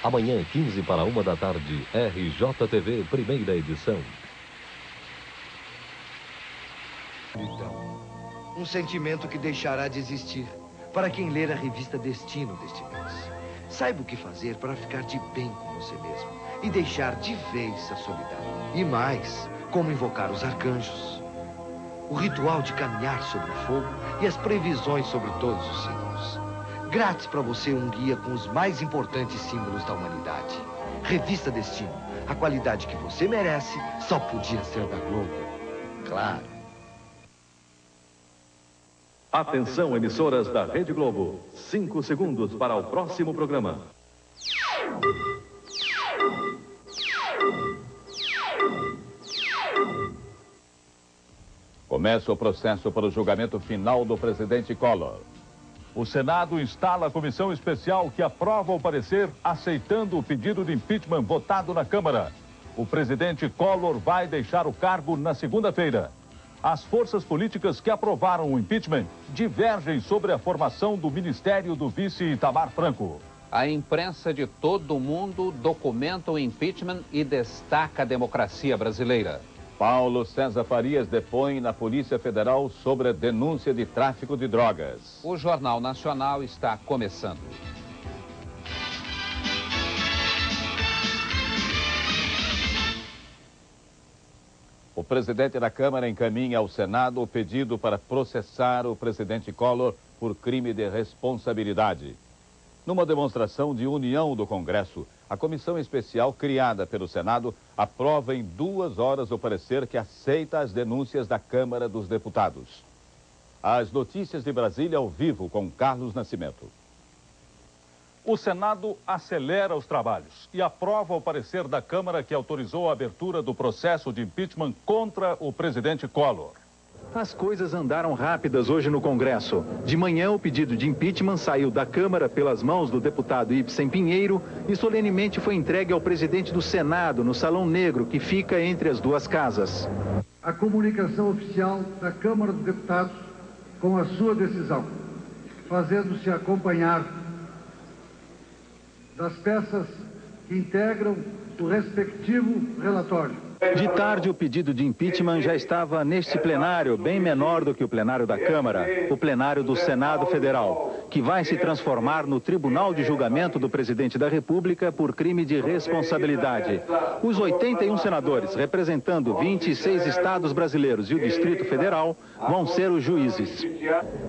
Amanhã, 15 para 1 da tarde, RJTV, primeira edição. Um sentimento que deixará de existir para quem ler a revista Destino deste mês. Saiba o que fazer para ficar de bem com você mesmo e deixar de vez a solidão. E mais, como invocar os arcanjos, o ritual de caminhar sobre o fogo e as previsões sobre todos os signos. Grátis para você um guia com os mais importantes símbolos da humanidade. Revista Destino, a qualidade que você merece só podia ser da Globo. Claro. Atenção, emissoras da Rede Globo. 5 segundos para o próximo programa. Começa o processo para o julgamento final do presidente Collor. O Senado instala a comissão especial que aprova o parecer aceitando o pedido de impeachment votado na Câmara. O presidente Collor vai deixar o cargo na segunda-feira. As forças políticas que aprovaram o impeachment divergem sobre a formação do ministério do vice Itamar Franco. A imprensa de todo o mundo documenta o impeachment e destaca a democracia brasileira. Paulo César Farias depõe na Polícia Federal sobre a denúncia de tráfico de drogas. O Jornal Nacional está começando. O presidente da Câmara encaminha ao Senado o pedido para processar o presidente Collor por crime de responsabilidade. Numa demonstração de união do Congresso, a comissão especial criada pelo Senado aprova em 2 horas o parecer que aceita as denúncias da Câmara dos Deputados. As notícias de Brasília ao vivo com Carlos Nascimento. O Senado acelera os trabalhos e aprova o parecer da Câmara que autorizou a abertura do processo de impeachment contra o presidente Collor. As coisas andaram rápidas hoje no Congresso. De manhã, o pedido de impeachment saiu da Câmara pelas mãos do deputado Ibsen Pinheiro e solenemente foi entregue ao presidente do Senado, no Salão Negro, que fica entre as duas casas. A comunicação oficial da Câmara dos Deputados com a sua decisão, fazendo-se acompanhar das peças que integram o respectivo relatório. De tarde, o pedido de impeachment já estava neste plenário, bem menor do que o plenário da Câmara, o plenário do Senado Federal, que vai se transformar no Tribunal de Julgamento do Presidente da República por crime de responsabilidade. Os 81 senadores, representando 26 estados brasileiros e o Distrito Federal, vão ser os juízes.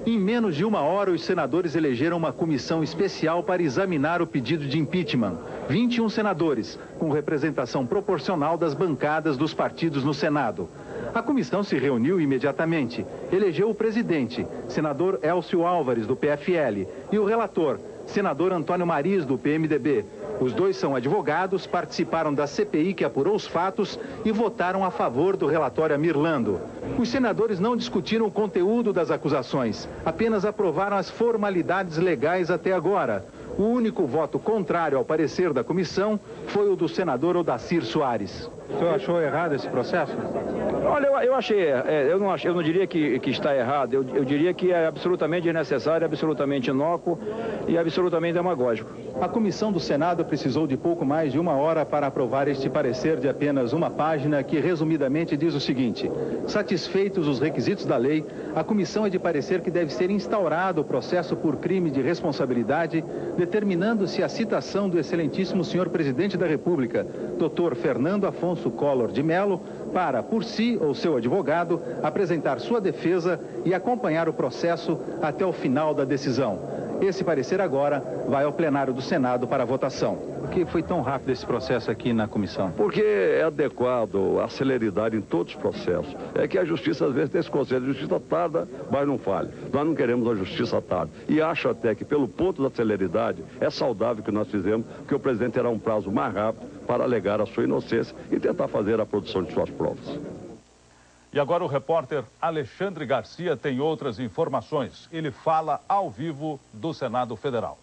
Em menos de 1 hora, os senadores elegeram uma comissão especial para examinar o pedido de impeachment. 21 senadores, com representação proporcional das bancadas dos partidos no Senado. A comissão se reuniu imediatamente, elegeu o presidente, senador Elcio Álvares, do PFL, e o relator, senador Antônio Mariz, do PMDB. Os dois são advogados, participaram da CPI que apurou os fatos e votaram a favor do relatório Amir Lando. Os senadores não discutiram o conteúdo das acusações, apenas aprovaram as formalidades legais até agora. O único voto contrário ao parecer da comissão foi o do senador Odacir Soares. O senhor achou errado esse processo? Olha, eu achei, eu não diria que está errado, eu diria que é absolutamente desnecessário, absolutamente inócuo e absolutamente demagógico. A comissão do Senado precisou de pouco mais de 1 hora para aprovar este parecer de apenas 1 página que resumidamente diz o seguinte: satisfeitos os requisitos da lei, a comissão é de parecer que deve ser instaurado o processo por crime de responsabilidade, determinando-se a citação do excelentíssimo senhor presidente da República, Dr. Fernando Afonso Collor de Mello, para, por si ou seu advogado, apresentar sua defesa e acompanhar o processo até o final da decisão. Esse parecer agora vai ao plenário do Senado para votação. Por que foi tão rápido esse processo aqui na comissão? Porque é adequado a celeridade em todos os processos. É que a justiça às vezes tem esse conceito, a justiça tarda, mas não falha. Nós não queremos a justiça tarda. E acho até que pelo ponto da celeridade é saudável que nós fizemos, que o presidente terá um prazo mais rápido para alegar a sua inocência e tentar fazer a produção de suas provas. E agora o repórter Alexandre Garcia tem outras informações. Ele fala ao vivo do Senado Federal.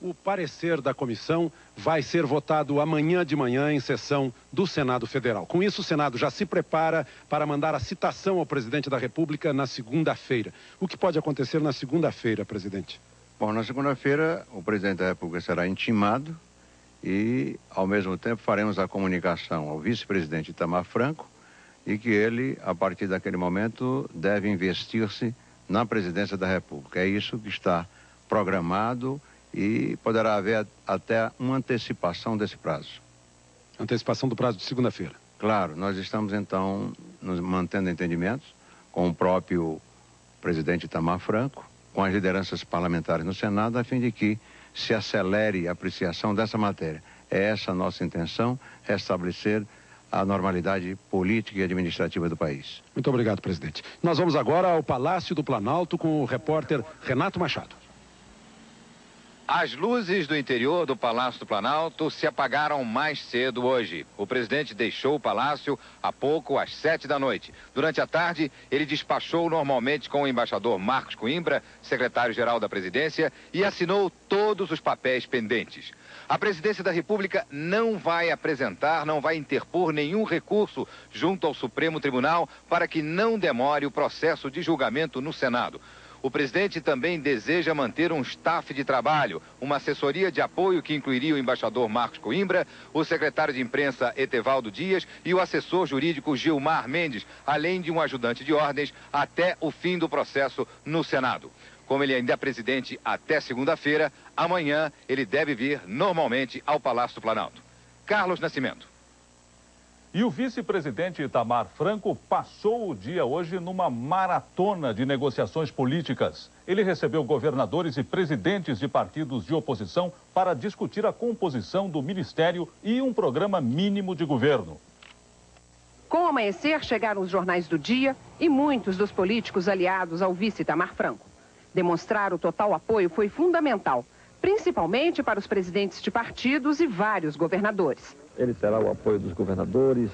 O parecer da comissão vai ser votado amanhã de manhã em sessão do Senado Federal. Com isso, o Senado já se prepara para mandar a citação ao presidente da República na segunda-feira. O que pode acontecer na segunda-feira, presidente? Bom, na segunda-feira, o presidente da República será intimado e, ao mesmo tempo, faremos a comunicação ao vice-presidente Itamar Franco e que ele, a partir daquele momento, deve investir-se na presidência da República. É isso que está programado e poderá haver até uma antecipação desse prazo. Antecipação do prazo de segunda-feira. Claro, nós estamos, então, nos mantendo entendimentos com o próprio presidente Itamar Franco, com as lideranças parlamentares no Senado, a fim de que se acelere a apreciação dessa matéria. É essa a nossa intenção, restabelecer a normalidade política e administrativa do país. Muito obrigado, presidente. Nós vamos agora ao Palácio do Planalto com o repórter Renato Machado. As luzes do interior do Palácio do Planalto se apagaram mais cedo hoje. O presidente deixou o palácio há pouco, às 7 da noite. Durante a tarde, ele despachou normalmente com o embaixador Marcos Coimbra, secretário-geral da presidência, e assinou todos os papéis pendentes. A presidência da República não vai apresentar, não vai interpor nenhum recurso junto ao Supremo Tribunal para que não demore o processo de julgamento no Senado. O presidente também deseja manter um staff de trabalho, uma assessoria de apoio que incluiria o embaixador Marcos Coimbra, o secretário de imprensa Etevaldo Dias e o assessor jurídico Gilmar Mendes, além de um ajudante de ordens até o fim do processo no Senado. Como ele ainda é presidente até segunda-feira, amanhã ele deve vir normalmente ao Palácio do Planalto. Carlos Nascimento. E o vice-presidente Itamar Franco passou o dia hoje numa maratona de negociações políticas. Ele recebeu governadores e presidentes de partidos de oposição para discutir a composição do ministério e um programa mínimo de governo. Com o amanhecer, chegaram os jornais do dia e muitos dos políticos aliados ao vice Itamar Franco. Demonstrar o total apoio foi fundamental, principalmente para os presidentes de partidos e vários governadores. Ele terá o apoio dos governadores,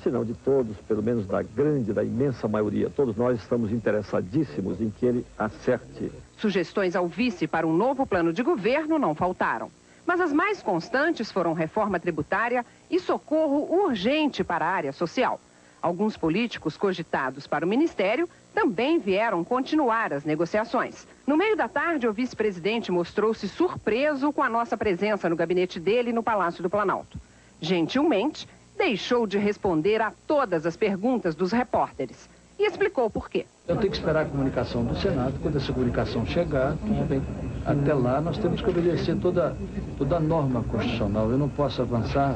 se não de todos, pelo menos da imensa maioria. Todos nós estamos interessadíssimos em que ele acerte. Sugestões ao vice para um novo plano de governo não faltaram. Mas as mais constantes foram reforma tributária e socorro urgente para a área social. Alguns políticos cogitados para o ministério também vieram continuar as negociações. No meio da tarde, o vice-presidente mostrou-se surpreso com a nossa presença no gabinete dele no Palácio do Planalto. Gentilmente, deixou de responder a todas as perguntas dos repórteres e explicou por quê. Eu tenho que esperar a comunicação do Senado. Quando essa comunicação chegar, tudo bem. Até lá, nós temos que obedecer toda a norma constitucional. Eu não posso avançar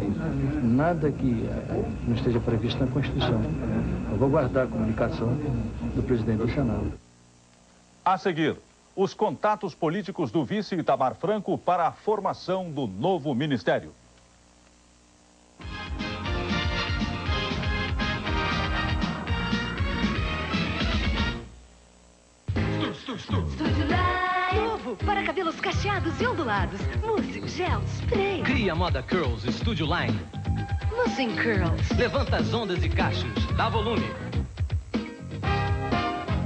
nada que não esteja previsto na Constituição. Eu vou guardar a comunicação do presidente do Senado. A seguir, os contatos políticos do vice Itamar Franco para a formação do novo ministério. Estúdio Line. Novo para cabelos cacheados e ondulados. Mousse, gel, spray. Cria moda Curls Estúdio Line. Mousse em Curls. Levanta as ondas e cachos. Dá volume.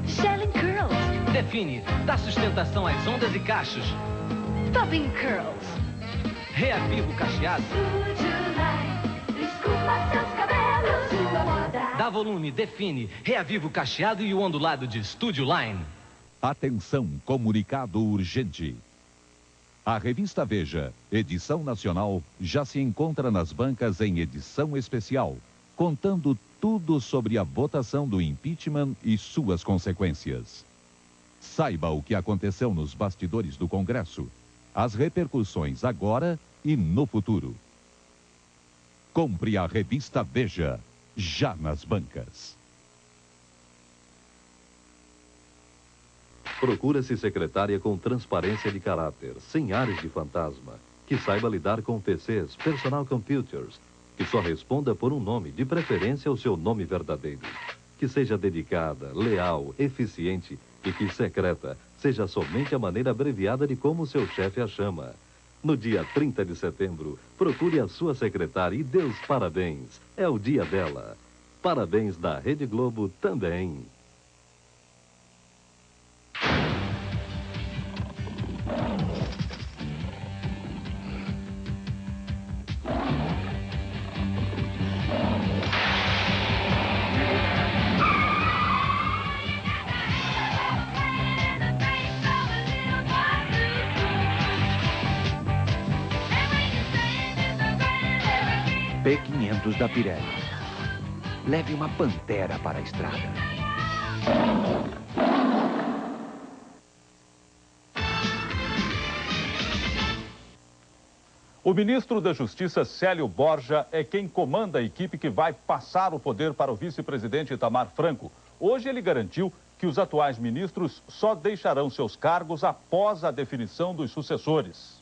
Gel em Curls. Define. Dá sustentação às ondas e cachos. Top em Curls. Reaviva o cacheado. Estúdio Line. Desculpa seus cabelos. Sua moda. Dá volume, define. Reaviva o cacheado e o ondulado de Estúdio Line. Atenção, comunicado urgente. A revista Veja, edição nacional, já se encontra nas bancas em edição especial, contando tudo sobre a votação do impeachment e suas consequências. Saiba o que aconteceu nos bastidores do Congresso, as repercussões agora e no futuro. Compre a revista Veja, já nas bancas. Procura-se secretária com transparência de caráter, sem ares de fantasma, que saiba lidar com PCs, personal computers, que só responda por um nome, de preferência o seu nome verdadeiro. Que seja dedicada, leal, eficiente e que secreta seja somente a maneira abreviada de como seu chefe a chama. No dia 30 de setembro, procure a sua secretária e dê os parabéns. É o dia dela. Parabéns da Rede Globo também. pilotos da Pirelli. Leve uma Pantera para a estrada. O ministro da Justiça, Célio Borja, é quem comanda a equipe que vai passar o poder para o vice-presidente Itamar Franco. Hoje ele garantiu que os atuais ministros só deixarão seus cargos após a definição dos sucessores.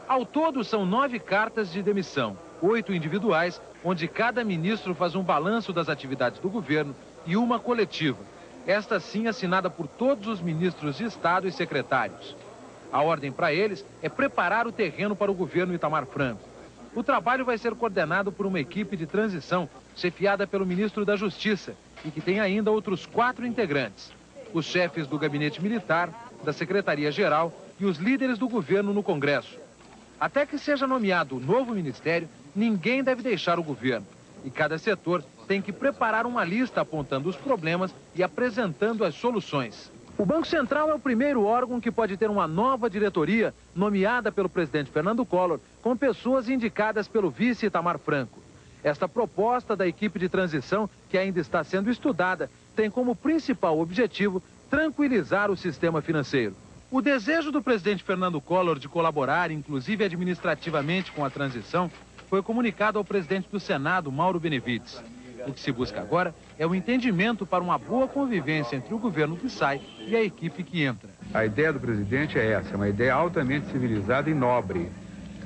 Ao todo, são 9 cartas de demissão, 8 individuais, onde cada ministro faz um balanço das atividades do governo e uma coletiva. Esta sim assinada por todos os ministros de Estado e secretários. A ordem para eles é preparar o terreno para o governo Itamar Franco. O trabalho vai ser coordenado por uma equipe de transição chefiada pelo ministro da Justiça e que tem ainda outros 4 integrantes. Os chefes do gabinete militar, da Secretaria-Geral e os líderes do governo no Congresso. Até que seja nomeado o novo ministério, ninguém deve deixar o governo. E cada setor tem que preparar uma lista apontando os problemas e apresentando as soluções. O Banco Central é o primeiro órgão que pode ter uma nova diretoria nomeada pelo presidente Fernando Collor, com pessoas indicadas pelo vice Itamar Franco. Esta proposta da equipe de transição, que ainda está sendo estudada, tem como principal objetivo tranquilizar o sistema financeiro. O desejo do presidente Fernando Collor de colaborar, inclusive administrativamente, com a transição, foi comunicado ao presidente do Senado, Mauro Benevides. O que se busca agora é o entendimento para uma boa convivência entre o governo que sai e a equipe que entra. A ideia do presidente é essa, uma ideia altamente civilizada e nobre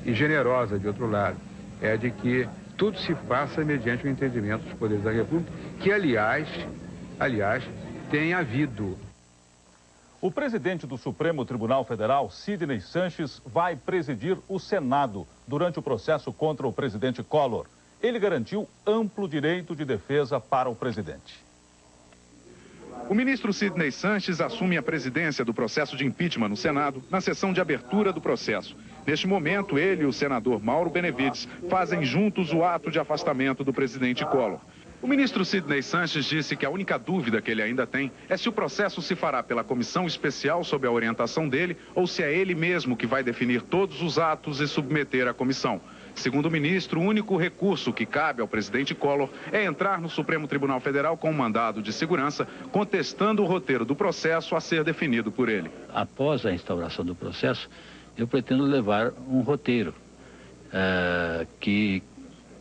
e generosa, de outro lado. É de que tudo se faça mediante o entendimento dos poderes da República, que, aliás, tem havido. O presidente do Supremo Tribunal Federal, Sidney Sanches, vai presidir o Senado durante o processo contra o presidente Collor. Ele garantiu amplo direito de defesa para o presidente. O ministro Sidney Sanches assume a presidência do processo de impeachment no Senado na sessão de abertura do processo. Neste momento, ele e o senador Mauro Benevides fazem juntos o ato de afastamento do presidente Collor. O ministro Sidney Sanches disse que a única dúvida que ele ainda tem é se o processo se fará pela comissão especial sob a orientação dele ou se é ele mesmo que vai definir todos os atos e submeter à comissão. Segundo o ministro, o único recurso que cabe ao presidente Collor é entrar no Supremo Tribunal Federal com um mandado de segurança, contestando o roteiro do processo a ser definido por ele. Após a instauração do processo, eu pretendo levar um roteiro que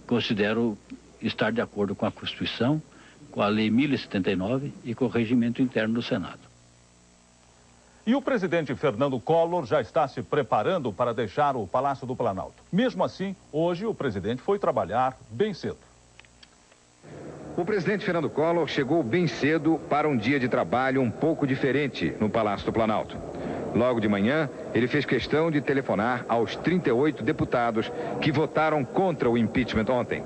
considero estar de acordo com a Constituição, com a Lei 1079 e com o regimento interno do Senado. E o presidente Fernando Collor já está se preparando para deixar o Palácio do Planalto. Mesmo assim, hoje o presidente foi trabalhar bem cedo. O presidente Fernando Collor chegou bem cedo para um dia de trabalho um pouco diferente no Palácio do Planalto. Logo de manhã, ele fez questão de telefonar aos 38 deputados que votaram contra o impeachment ontem.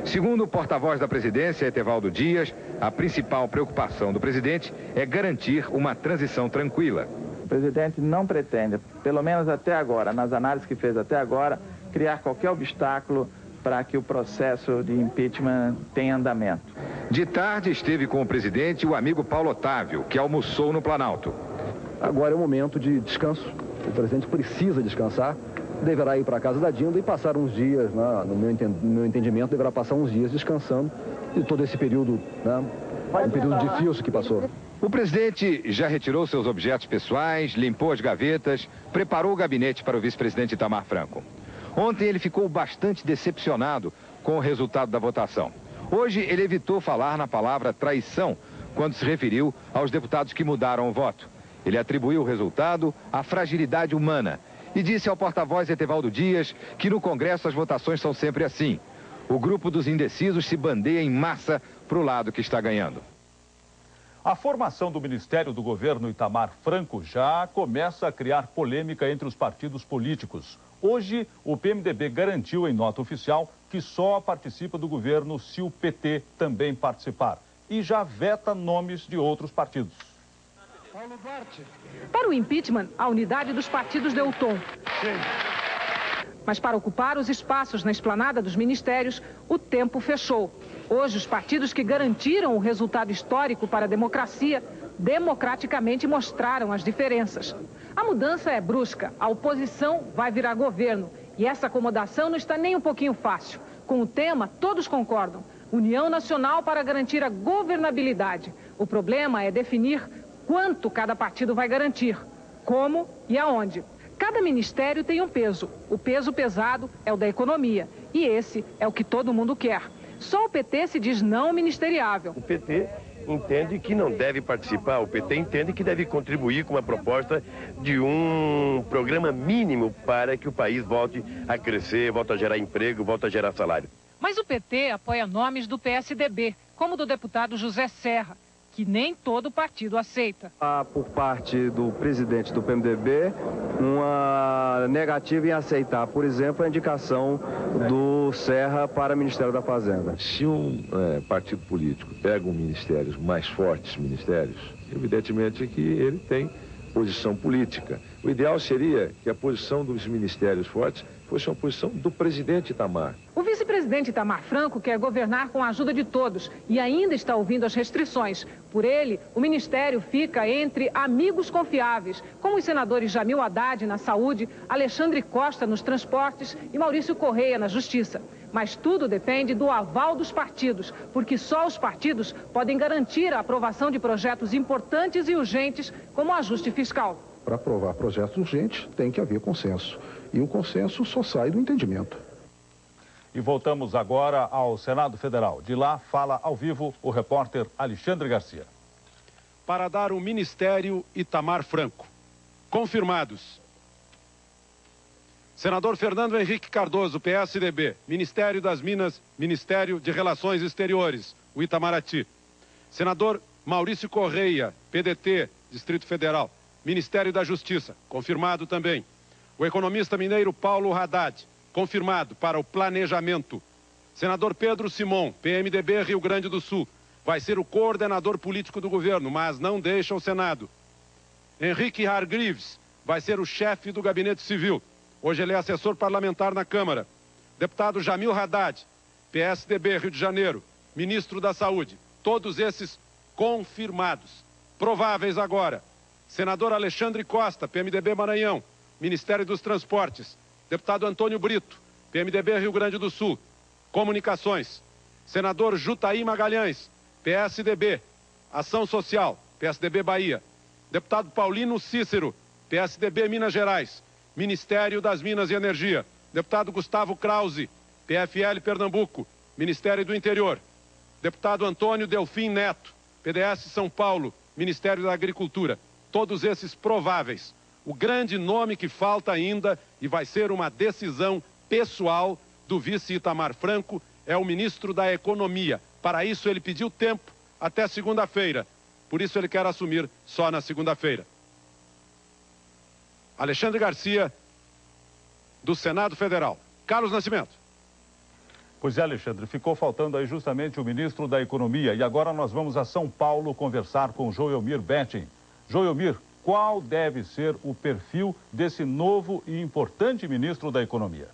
Segundo o porta-voz da presidência, Etevaldo Dias, a principal preocupação do presidente é garantir uma transição tranquila. O presidente não pretende, pelo menos até agora, nas análises que fez até agora, criar qualquer obstáculo para que o processo de impeachment tenha andamento. De tarde esteve com o presidente o amigo Paulo Otávio, que almoçou no Planalto. Agora é o momento de descanso. O presidente precisa descansar. Deverá ir para a casa da Dinda e passar uns dias, né, no meu entendimento, deverá passar uns dias descansando de todo esse período, um período difícil que passou. O presidente já retirou seus objetos pessoais, limpou as gavetas, preparou o gabinete para o vice-presidente Itamar Franco. Ontem ele ficou bastante decepcionado com o resultado da votação. Hoje ele evitou falar na palavra traição quando se referiu aos deputados que mudaram o voto. Ele atribuiu o resultado à fragilidade humana e disse ao porta-voz Etevaldo Dias que no Congresso as votações são sempre assim. O grupo dos indecisos se bandeia em massa para o lado que está ganhando. A formação do Ministério do Governo Itamar Franco já começa a criar polêmica entre os partidos políticos. Hoje, o PMDB garantiu em nota oficial que só participa do governo se o PT também participar. E já veta nomes de outros partidos. Para o impeachment, a unidade dos partidos deu o tom. Mas para ocupar os espaços na esplanada dos ministérios, o tempo fechou. Hoje, os partidos que garantiram o resultado histórico para a democracia, democraticamente mostraram as diferenças. A mudança é brusca, a oposição vai virar governo. E essa acomodação não está nem um pouquinho fácil. Com o tema, todos concordam. União Nacional para garantir a governabilidade. O problema é definir quanto cada partido vai garantir, como e aonde. Cada ministério tem um peso. O peso pesado é o da economia. E esse é o que todo mundo quer. Só o PT se diz não ministeriável. O PT entende que não deve participar, o PT entende que deve contribuir com uma proposta de um programa mínimo para que o país volte a crescer, volte a gerar emprego, volte a gerar salário. Mas o PT apoia nomes do PSDB, como o do deputado José Serra, que nem todo partido aceita. Há, por parte do presidente do PMDB, uma negativa em aceitar, por exemplo, a indicação do Serra para o Ministério da Fazenda. Se um partido político pega ministérios mais fortes, evidentemente que ele tem posição política. O ideal seria que a posição dos ministérios fortes fosse uma posição do presidente Itamar. O vice-presidente Itamar Franco quer governar com a ajuda de todos e ainda está ouvindo as restrições. Por ele, o ministério fica entre amigos confiáveis, como os senadores Jamil Haddad na Saúde, Alexandre Costa nos Transportes e Maurício Correia na Justiça. Mas tudo depende do aval dos partidos, porque só os partidos podem garantir a aprovação de projetos importantes e urgentes, como o ajuste fiscal. Para aprovar projetos urgentes, tem que haver consenso. E o consenso só sai do entendimento. E voltamos agora ao Senado Federal. De lá, fala ao vivo o repórter Alexandre Garcia. Para dar o Ministério Itamar Franco. Confirmados. Senador Fernando Henrique Cardoso, PSDB, Ministério das Minas, Ministério de Relações Exteriores, o Itamaraty. Senador Maurício Correia, PDT, Distrito Federal, Ministério da Justiça, confirmado também. O economista mineiro Paulo Haddad, confirmado para o planejamento. Senador Pedro Simon, PMDB, Rio Grande do Sul, vai ser o coordenador político do governo, mas não deixa o Senado. Henrique Hargreaves vai ser o chefe do Gabinete Civil. Hoje ele é assessor parlamentar na Câmara. Deputado Jamil Haddad, PSDB, Rio de Janeiro, ministro da Saúde. Todos esses confirmados. Prováveis agora. Senador Alexandre Costa, PMDB Maranhão, Ministério dos Transportes. Deputado Antônio Brito, PMDB Rio Grande do Sul, Comunicações. Senador Jutaí Magalhães, PSDB, Ação Social, PSDB Bahia. Deputado Paulino Cícero, PSDB Minas Gerais, Ministério das Minas e Energia. Deputado Gustavo Krause, PFL Pernambuco, Ministério do Interior. Deputado Antônio Delfim Neto, PDS São Paulo, Ministério da Agricultura. Todos esses prováveis. O grande nome que falta ainda, e vai ser uma decisão pessoal do vice Itamar Franco, é o ministro da Economia. Para isso ele pediu tempo até segunda-feira. Por isso ele quer assumir só na segunda-feira. Alexandre Garcia, do Senado Federal. Carlos Nascimento. Pois é, Alexandre, ficou faltando aí justamente o ministro da Economia. E agora nós vamos a São Paulo conversar com Joelmir Betting. Joelmir, qual deve ser o perfil desse novo e importante ministro da Economia?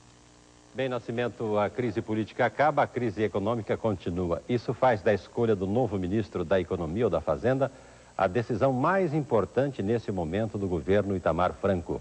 Bem, Nascimento, a crise política acaba, a crise econômica continua. Isso faz da escolha do novo ministro da Economia ou da Fazenda a decisão mais importante nesse momento do governo Itamar Franco.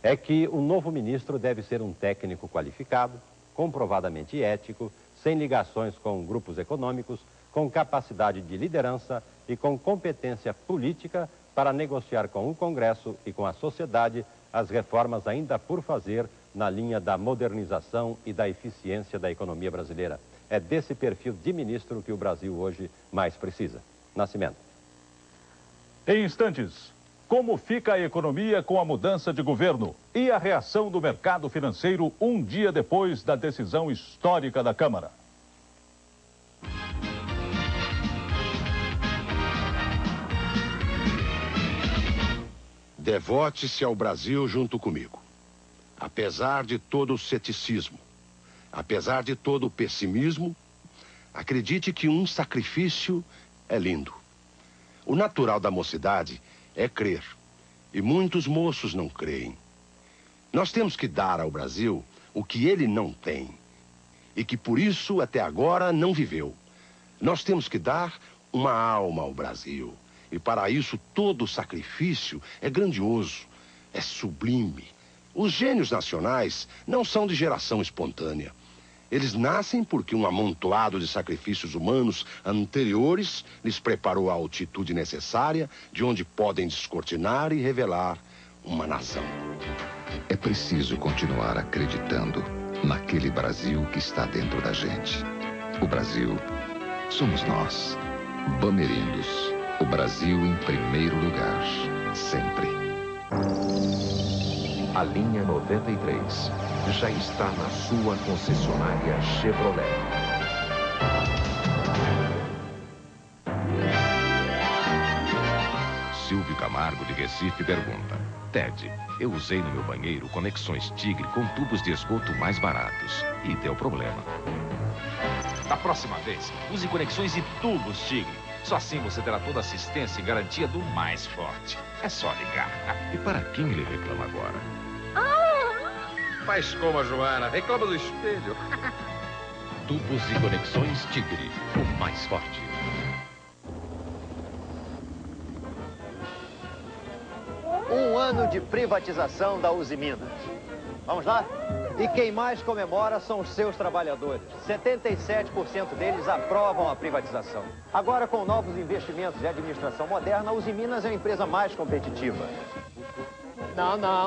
É que o novo ministro deve ser um técnico qualificado, comprovadamente ético, sem ligações com grupos econômicos, com capacidade de liderança e com competência política para negociar com o Congresso e com a sociedade as reformas ainda por fazer na linha da modernização e da eficiência da economia brasileira. É desse perfil de ministro que o Brasil hoje mais precisa. Nascimento. Em instantes, como fica a economia com a mudança de governo e a reação do mercado financeiro um dia depois da decisão histórica da Câmara? Devote-se ao Brasil junto comigo. Apesar de todo o ceticismo, apesar de todo o pessimismo, acredite que um sacrifício é lindo. O natural da mocidade é crer, e muitos moços não creem. Nós temos que dar ao Brasil o que ele não tem, e que por isso até agora não viveu. Nós temos que dar uma alma ao Brasil. E para isso todo o sacrifício é grandioso, é sublime. Os gênios nacionais não são de geração espontânea. Eles nascem porque um amontoado de sacrifícios humanos anteriores lhes preparou a altitude necessária de onde podem descortinar e revelar uma nação. É preciso continuar acreditando naquele Brasil que está dentro da gente. O Brasil somos nós, bamerindos. O Brasil em primeiro lugar, sempre. A linha 93 já está na sua concessionária Chevrolet. Silvio Camargo, de Recife, pergunta: Ted, eu usei no meu banheiro conexões Tigre com tubos de esgoto mais baratos e deu problema. Da próxima vez, use conexões e tubos Tigre. Só assim você terá toda a assistência e garantia do mais forte. É só ligar. E para quem ele reclama agora? Faz como a Joana, reclama do espelho. Tubos e conexões Tigre, o mais forte. Um ano de privatização da Uzi Minas. Vamos lá? E quem mais comemora são os seus trabalhadores. 77% deles aprovam a privatização. Agora, com novos investimentos e administração moderna, a Uzi Minas é a empresa mais competitiva.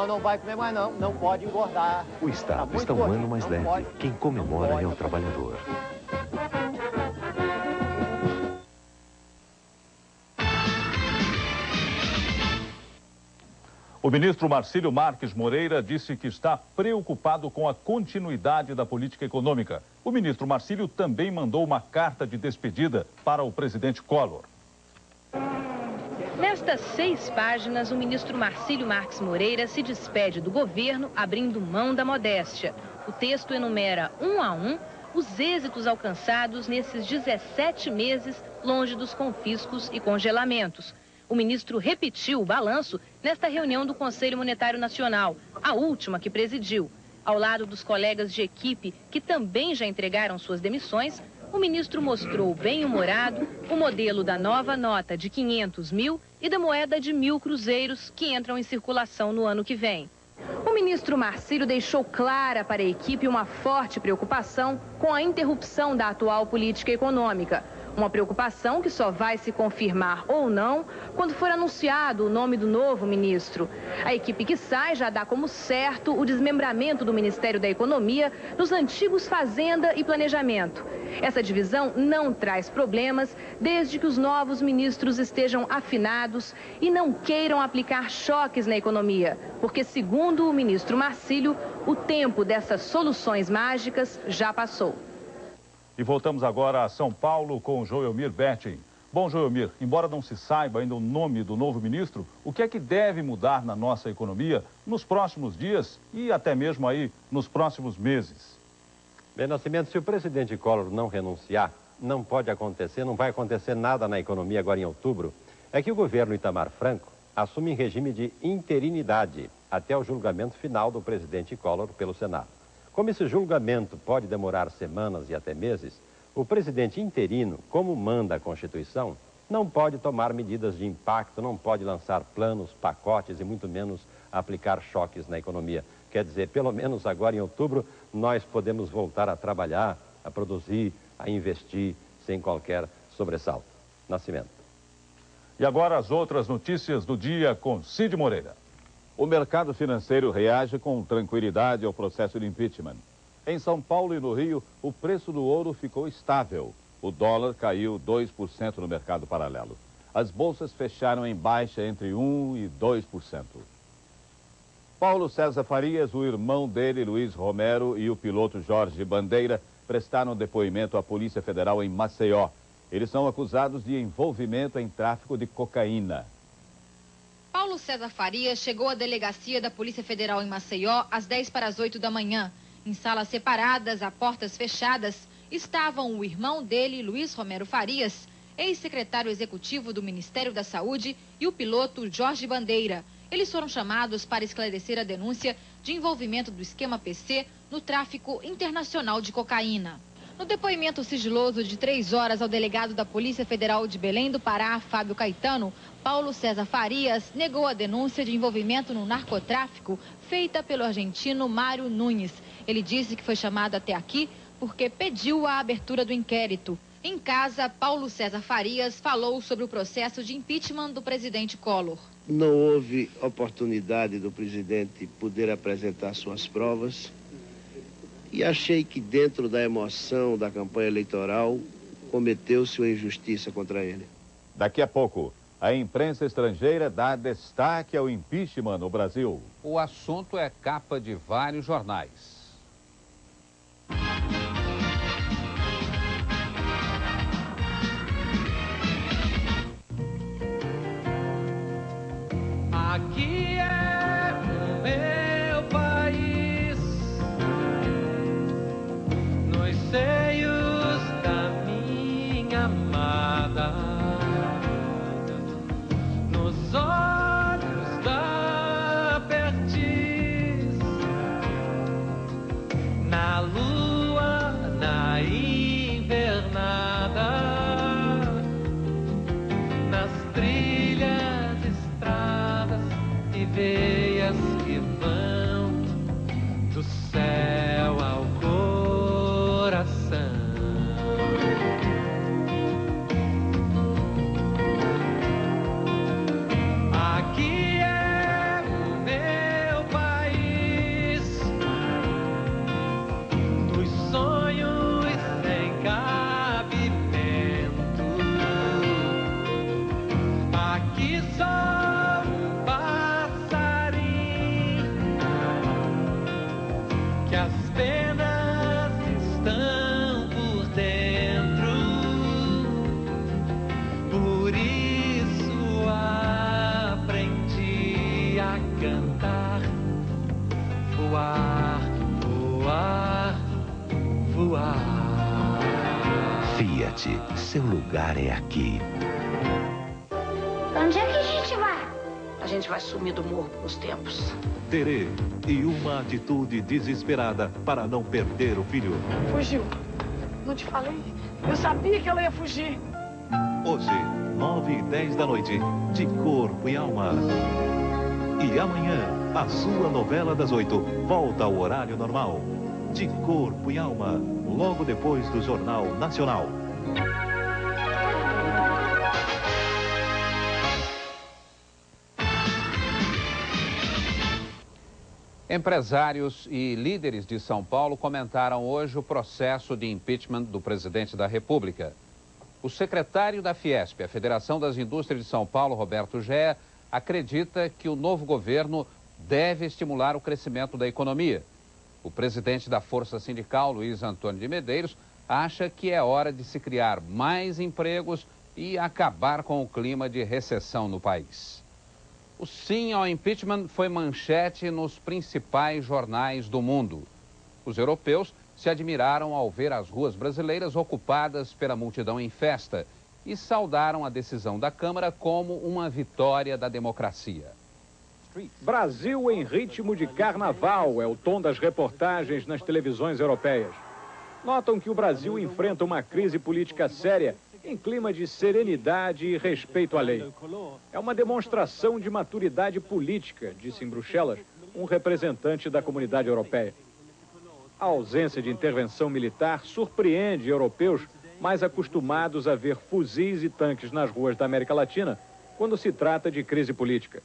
Não vai comer mais não. Não pode engordar. O Estado está um ano mais leve. Quem comemora é o trabalhador. O ministro Marcílio Marques Moreira disse que está preocupado com a continuidade da política econômica. O ministro Marcílio também mandou uma carta de despedida para o presidente Collor. Nestas 6 páginas, o ministro Marcílio Marques Moreira se despede do governo, abrindo mão da modéstia. O texto enumera, um a um, os êxitos alcançados nesses 17 meses longe dos confiscos e congelamentos. O ministro repetiu o balanço nesta reunião do Conselho Monetário Nacional, a última que presidiu. Ao lado dos colegas de equipe, que também já entregaram suas demissões, o ministro mostrou bem-humorado o modelo da nova nota de 500 mil e da moeda de 1.000 cruzeiros que entram em circulação no ano que vem. O ministro Marcílio deixou clara para a equipe uma forte preocupação com a interrupção da atual política econômica. Uma preocupação que só vai se confirmar ou não quando for anunciado o nome do novo ministro. A equipe que sai já dá como certo o desmembramento do Ministério da Economia nos antigos Fazenda e Planejamento. Essa divisão não traz problemas desde que os novos ministros estejam afinados e não queiram aplicar choques na economia, porque, segundo o ministro Marcílio, o tempo dessas soluções mágicas já passou. E voltamos agora a São Paulo com Joelmir Betting. Bom, Joelmir, embora não se saiba ainda o nome do novo ministro, o que é que deve mudar na nossa economia nos próximos dias e até mesmo aí nos próximos meses? Bem, Nascimento, se o presidente Collor não renunciar, não vai acontecer nada na economia agora em outubro, é que o governo Itamar Franco assume em regime de interinidade até o julgamento final do presidente Collor pelo Senado. Como esse julgamento pode demorar semanas e até meses, o presidente interino, como manda a Constituição, não pode tomar medidas de impacto, não pode lançar planos, pacotes e muito menos aplicar choques na economia. Quer dizer, pelo menos agora em outubro, nós podemos voltar a trabalhar, a produzir, a investir sem qualquer sobressalto. Nascimento. E agora as outras notícias do dia com Cid Moreira. O mercado financeiro reage com tranquilidade ao processo de impeachment. Em São Paulo e no Rio, o preço do ouro ficou estável. O dólar caiu 2% no mercado paralelo. As bolsas fecharam em baixa entre 1% e 2%. Paulo César Farias, o irmão dele, Luiz Romero, e o piloto Jorge Bandeira prestaram depoimento à Polícia Federal em Maceió. Eles são acusados de envolvimento em tráfico de cocaína. Paulo César Farias chegou à delegacia da Polícia Federal em Maceió às 7:50 da manhã. Em salas separadas, a portas fechadas, estavam o irmão dele, Luiz Romero Farias, ex-secretário executivo do Ministério da Saúde, e o piloto Jorge Bandeira. Eles foram chamados para esclarecer a denúncia de envolvimento do esquema PC no tráfico internacional de cocaína. No depoimento sigiloso de 3 horas ao delegado da Polícia Federal de Belém do Pará, Fábio Caetano, Paulo César Farias negou a denúncia de envolvimento no narcotráfico feita pelo argentino Mário Nunes. Ele disse que foi chamado até aqui porque pediu a abertura do inquérito. Em casa, Paulo César Farias falou sobre o processo de impeachment do presidente Collor. Não houve oportunidade do presidente poder apresentar suas provas e achei que dentro da emoção da campanha eleitoral cometeu-se uma injustiça contra ele. Daqui a pouco, a imprensa estrangeira dá destaque ao impeachment no Brasil. O assunto é capa de vários jornais. Aqui é o meu país, nos seios da minha amada, nos olhos da perdiz, na lua, na invernada, nas trilhas, estradas e veias que vão do céu ao coração. Aqui é o meu país, dos sonhos sem cabimento. Aqui só um passarinho, que as penas estão por dentro. Por isso aprendi a cantar, voar, voar, voar. Fiat, seu lugar é aqui. Onde é que a gente vai? A gente vai sumir do morro por uns tempos. Terê e uma atitude desesperada para não perder o filho. Fugiu. Não te falei? Eu sabia que ela ia fugir. Hoje, 9h10 da noite, De Corpo e Alma. E amanhã, a sua novela das 8 volta ao horário normal. De Corpo e Alma, logo depois do Jornal Nacional. Empresários e líderes de São Paulo comentaram hoje o processo de impeachment do presidente da República. O secretário da Fiesp, a Federação das Indústrias de São Paulo, Roberto Gea, acredita que o novo governo deve estimular o crescimento da economia. O presidente da Força Sindical, Luiz Antônio de Medeiros, acha que é hora de se criar mais empregos e acabar com o clima de recessão no país. O sim ao impeachment foi manchete nos principais jornais do mundo. Os europeus se admiraram ao ver as ruas brasileiras ocupadas pela multidão em festa e saudaram a decisão da Câmara como uma vitória da democracia. Brasil em ritmo de carnaval é o tom das reportagens nas televisões europeias. Notam que o Brasil enfrenta uma crise política séria em clima de serenidade e respeito à lei. É uma demonstração de maturidade política, disse em Bruxelas um representante da comunidade europeia. A ausência de intervenção militar surpreende europeus mais acostumados a ver fuzis e tanques nas ruas da América Latina quando se trata de crise política.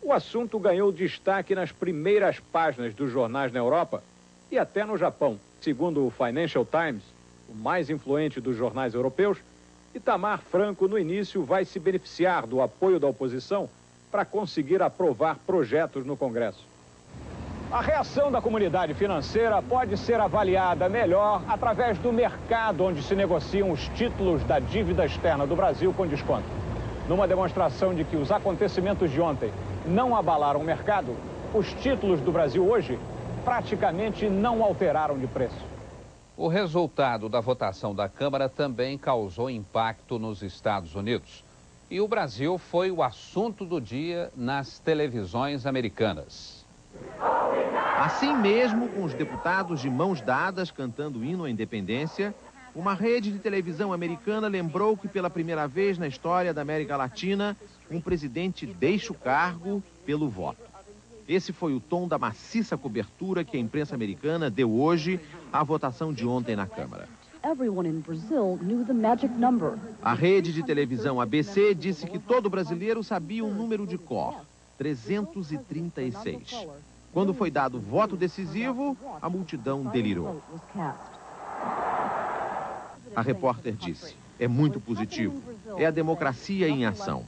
O assunto ganhou destaque nas primeiras páginas dos jornais na Europa e até no Japão. Segundo o Financial Times, o mais influente dos jornais europeus, Itamar Franco, no início, vai se beneficiar do apoio da oposição para conseguir aprovar projetos no Congresso. A reação da comunidade financeira pode ser avaliada melhor através do mercado onde se negociam os títulos da dívida externa do Brasil com desconto. Numa demonstração de que os acontecimentos de ontem não abalaram o mercado, os títulos do Brasil hoje praticamente não alteraram de preço. O resultado da votação da Câmara também causou impacto nos Estados Unidos. E o Brasil foi o assunto do dia nas televisões americanas. Assim mesmo, com os deputados de mãos dadas cantando o hino à independência, uma rede de televisão americana lembrou que pela primeira vez na história da América Latina, um presidente deixa o cargo pelo voto. Esse foi o tom da maciça cobertura que a imprensa americana deu hoje à votação de ontem na Câmara. A rede de televisão ABC disse que todo brasileiro sabia um número de cor, 336. Quando foi dado o voto decisivo, a multidão delirou. A repórter disse: é muito positivo, é a democracia em ação.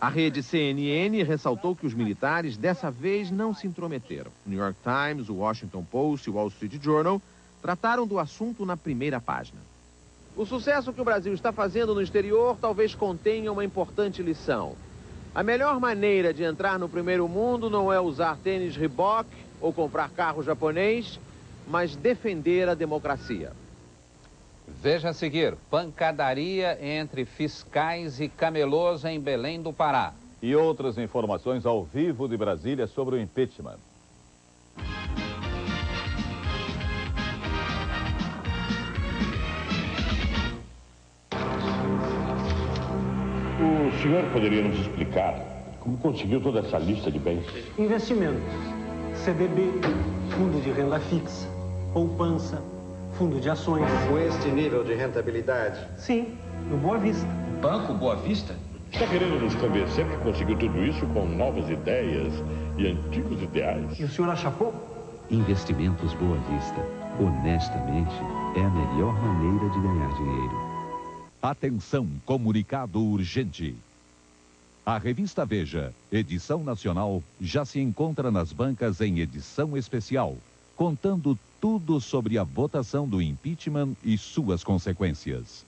A rede CNN ressaltou que os militares dessa vez não se intrometeram. O New York Times, o Washington Post e o Wall Street Journal trataram do assunto na primeira página. O sucesso que o Brasil está fazendo no exterior talvez contenha uma importante lição. A melhor maneira de entrar no primeiro mundo não é usar tênis Reebok ou comprar carro japonês, mas defender a democracia. Veja a seguir: pancadaria entre fiscais e camelôs em Belém do Pará. E outras informações ao vivo de Brasília sobre o impeachment. O senhor poderia nos explicar como conseguiu toda essa lista de bens? Investimentos, CDB, fundo de renda fixa, poupança, fundo de ações. Com este nível de rentabilidade? Sim, no Boa Vista. Banco Boa Vista? Está querendo nos convencer que conseguiu tudo isso com novas ideias e antigos ideais? E o senhor acha pouco? Investimentos Boa Vista. Honestamente, é a melhor maneira de ganhar dinheiro. Atenção, comunicado urgente. A revista Veja, edição nacional, já se encontra nas bancas em edição especial, contando tudo sobre a votação do impeachment e suas consequências.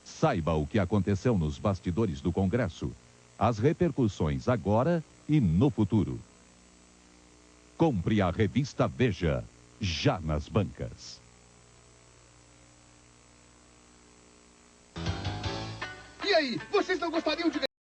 Saiba o que aconteceu nos bastidores do Congresso, as repercussões agora e no futuro. Compre a revista Veja, já nas bancas. E aí, vocês não gostariam de